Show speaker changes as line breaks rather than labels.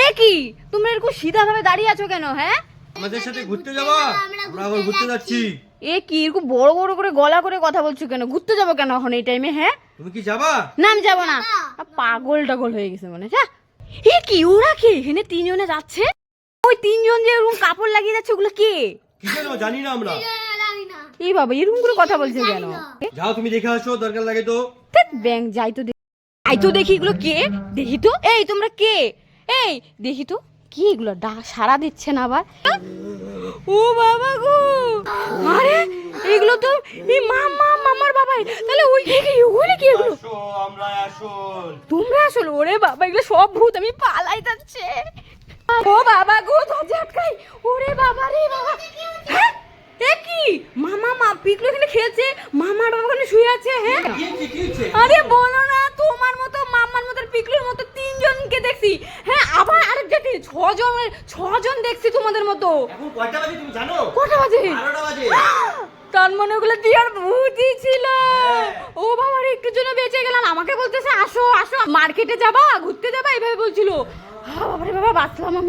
এ কি তোমরা এরকম সিধা ভাবে দাঁড়িয়ে আছো কেন? হ্যাঁ,
আমাদের সাথে ঘুরতে যাবা? আমরা এখন ঘুরতে যাচ্ছি।
এ কি এরকম বড় বড় করে গলা করে কথা বলছো কেন? ঘুরতে যাবো কেন এখন এই টাইমে? হ্যাঁ,
তুমি কি যাবা?
না আমি যাবো না। পাগল টাগল হয়ে গেছে মনে হয়। এ কি ওরা কে এখানে তিনজনে যাচ্ছে? ওই তিনজন যে এরকম কাপড় লাগিয়ে যাচ্ছে ওগুলো কে?
কি জানো, জানি না আমরা।
এই বাবা এরকম করে কথা বলছে কেন?
যাও তুমি দেখে আসো, দরকার লাগে তো।
ব্যাং যাই তো যাই তো দেখি এগুলো কে, দেখি তো। এই তোমরা কে? এই দেখি তো কি এগুলো সারা দিচ্ছে না আবার। ও বাবা গো, আরে এগুলো তো এই মামার বাবাই। তাহলে ওই ওগুলো কি এগুলো?
আসো, আমরা আসল।
তোমরা আসলে ওরে বাবা এগুলো সব ভূত, আমি পালাই যাচ্ছে। ও বাবা গো দরজা আটকাই। ওরে বাবা রে বাবা, হ্যাঁ এ কি মামা পিকলো এখানে খেলছে, মামার বাবা ওখানে শুয়ে আছে। হ্যাঁ আরে বলো না, তোমার মতো মামার মতো পিকলোর মতো তিনজনকে দেখছি। হ্যাঁ আবার আরেক জাতি ছজন দেখছি তোমাদের মতো।
এখন কয়টা বাজে তুমি জানো?
কটা বাজে?
12টা বাজে।
তার মানে ওগুলো দিয়ার ভূতই ছিল। ও বাবা রে, একটু জন্য বেঁচে গেলাম। আমাকে বলতেছে আসো আসো মার্কেটে যাবা, ঘুরতে যাবা, এইভাবে বলছিল। বাবা রে বাবা, বাঁচলাম আমি।